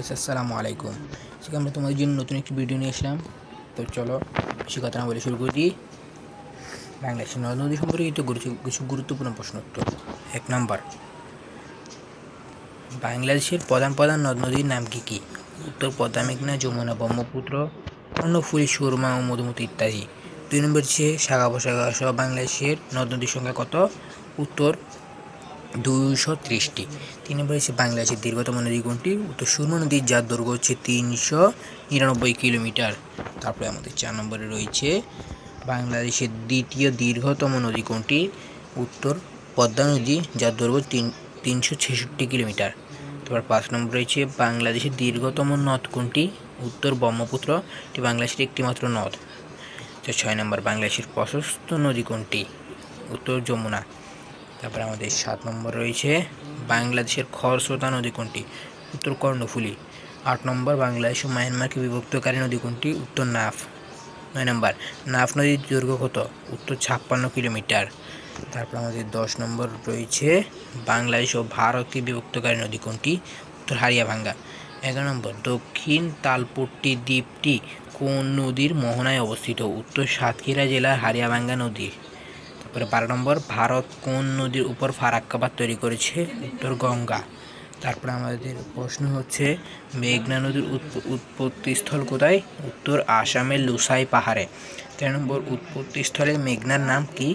Guys, আসসালামু আলাইকুম। আজকে আমরা তোমাদের জন্য নতুন একটি ভিডিও নিয়ে আসলাম। তো চলো বেশি কথা না বলে শুরু করি। বাংলাদেশের নদ নদী সম্পর্কিত কিছু গুরুত্বপূর্ণ প্রশ্ন উত্তর। 1 নম্বর, বাংলাদেশের প্রধান প্রধান নদ নদীর নাম কি কি? উত্তর পদ্মা, মেঘনা, যমুনা, ব্রহ্মপুত্র, কর্ণফুলী, সুরমা ও মধুমতি ইত্যাদি। 2 নম্বর হচ্ছে শাখা প্রশাখা সহ বাংলাদেশের নদ নদীর সংখ্যা কত? উত্তর 230টি। 3 নম্বর হচ্ছে বাংলাদেশের দীর্ঘতম নদী কোনটি? উত্তর সুরমা নদী, যার দৈর্ঘ্য হচ্ছে 399 কিলোমিটার। তারপরে আমাদের 4 নম্বরে রয়েছে বাংলাদেশের দ্বিতীয় দীর্ঘতম নদী কোনটি? উত্তর পদ্মা নদী, যার দৈর্ঘ্য 366 কিলোমিটার। তারপর 5 নম্বর রয়েছে বাংলাদেশের দীর্ঘতম নদ কোনটি? উত্তর ব্রহ্মপুত্র, এটি বাংলাদেশের একটিমাত্র নদ। 6 নম্বর, বাংলাদেশের প্রশস্ত নদী কোনটি? উত্তর যমুনা। তারপরে আমাদের 7 নম্বর রয়েছে বাংলাদেশের খরস্রোতা নদী কোনটি? উত্তর কর্ণফুলী। 8 নম্বর, বাংলাদেশ ও মায়ানমারকে বিভক্তকারী নদী কোনটি? উত্তর নাফ। 9 নম্বর, নাফ নদীর দৈর্ঘ্য কত? উত্তর 56 কিলোমিটার। তারপর আমাদের 10 নম্বর রয়েছে বাংলাদেশ ও ভারতকে বিভক্তকারী নদী কোনটি? উত্তর হারিয়াভাঙ্গা। 11 নম্বর, দক্ষিণ তালপট্টি দ্বীপটি কোন নদীর মোহনায় অবস্থিত? উত্তর সাতক্ষীরা জেলার হারিয়াভাঙ্গা নদী। তারপরে 12 নম্বর, ভারত কোন নদীর উপর ফারাক্কা বাঁধ তৈরি করেছে? উত্তর গঙ্গা। তারপরে আমাদের প্রশ্ন হচ্ছে মেঘনা নদীর উৎপত্তিস্থল কোথায়? উত্তর আসামের লুসাই পাহাড়ে। 13 নম্বর, উৎপত্তিস্থলে মেঘনার নাম কি?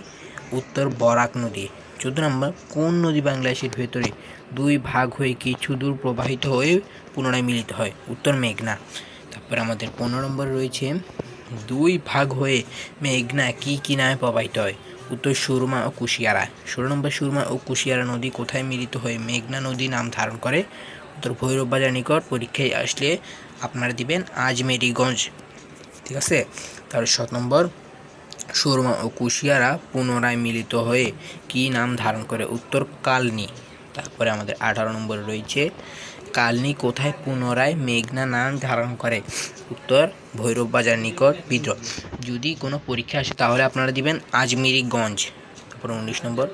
উত্তর বরাক নদী। 14 নম্বর, কোন নদী বাংলাদেশের ভেতরে 2 ভাগ হয়ে কিছু দূর প্রবাহিত হয়ে পুনরায় মিলিত হয়? উত্তর মেঘনা। তারপরে আমাদের 15 নম্বর রয়েছে 2 ভাগ হয়ে মেঘনা কি কি নামে প্রবাহিত হয়? উত্তর সুরমা ও কুশিয়ারা। 16 নম্বর, সুরমা ও কুশিয়ারা নদী কোথায় মিলিত হয়ে মেঘনা নদী নাম ধারণ করে? উত্তর ভৈরব বাজার নিকট। পরীক্ষায় আসলে আপনারা দিবেন আজমেরীগঞ্জ, ঠিক আছে। তারপর 17 নম্বর, সুরমা ও কুশিয়ারা পুনরায় মিলিত হয়ে কি নাম ধারণ করে? উত্তর কালনী। তারপরে আমাদের 18 নম্বরে রয়েছে কালনী কোথায় পুনরায় মেঘনা নাম ধারণ করে? উত্তর ভৈরব বাজার নিকট বিদ্রোহ। যদি কোনো পরীক্ষা আসে তাহলে আপনারা দিবেন আজমেরীগঞ্জ। তারপর 19 নম্বর,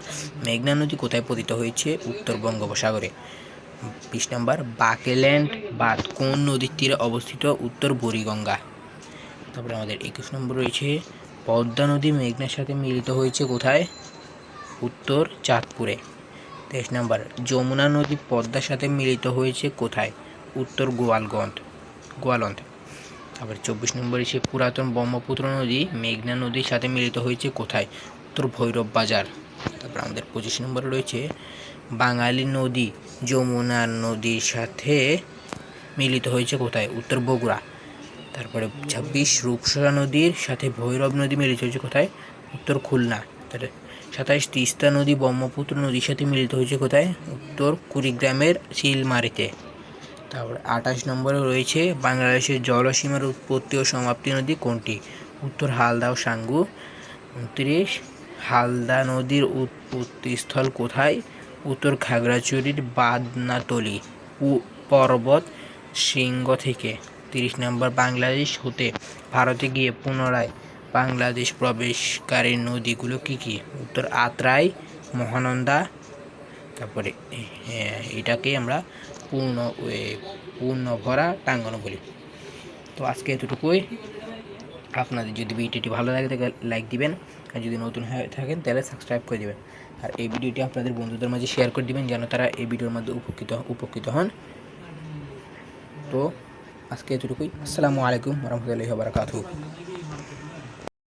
মেঘনা নদী কোথায় পতিত হয়েছে? উত্তর বঙ্গোপসাগরে। 20 নম্বর, বাকেল্যান্ড বাঁধ কোন নদীর তীরে অবস্থিত? উত্তর বুড়িগঙ্গা। তারপরে আমাদের 21 নম্বর রয়েছে পদ্মা নদী মেঘনার সাথে মিলিত হয়েছে কোথায়? উত্তর চাঁদপুরে। 23 নম্বর, যমুনা নদী পদ্মার সাথে মিলিত হয়েছে কোথায়? উত্তর গোয়ালন্দ। তারপর 24 নম্বর এসে পুরাতন ব্রহ্মপুত্র নদী মেঘনা নদীর সাথে মিলিত হয়েছে কোথায়? উত্তর ভৈরব বাজার। তারপর আমাদের 25 নম্বরে রয়েছে বাঙালি নদী যমুনা নদীর সাথে মিলিত হয়েছে কোথায়? উত্তর বগুড়া। তারপরে 26, রূপসা নদীর সাথে ভৈরব নদী মিলিত হয়েছে কোথায়? উত্তর খুলনা। 27, তিস্তা নদী ব্রহ্মপুত্র নদীর সাথে মিলিত হয়েছে কোথায়? উত্তর কুড়িগ্রামের চিলমারিতে। তারপরে 28 নম্বরে রয়েছে বাংলাদেশের জলসীমার উৎপত্তি ও সমাপ্তি নদী কোনটি? উত্তর হালদা ও সাঙ্গু। 29, হালদা নদীর উৎপত্তিস্থল কোথায়? উত্তর খাগড়াছড়ির বাদনাতলি পর্বত শৃঙ্গ থেকে। 30 নম্বর, বাংলাদেশ হতে ভারতে গিয়ে পুনরায় বাংলাদেশ প্রবেশকারী নদীগুলো কি কি? উত্তর আত্রাই, মহানন্দা। তারপরে এটাকে আমরা পূর্ণ ভরা টাঙ্গানো বলি। তো আজকে এতটুকুই। আপনাদের যদি ভিডিওটি ভালো লাগে তাহলে লাইক দিবেন, আর যদি নতুন হয়ে থাকেন তাহলে সাবস্ক্রাইব করে দেবেন। আর এই ভিডিওটি আপনাদের বন্ধুদের মাঝে শেয়ার করে দিবেন যেন তারা এই ভিডিওর মধ্যে উপকৃত হন। তো আজকে এতটুকুই। আসসালামু আলাইকুম ওয়া রাহমাতুল্লাহি ওয়া বারাকাতুহু।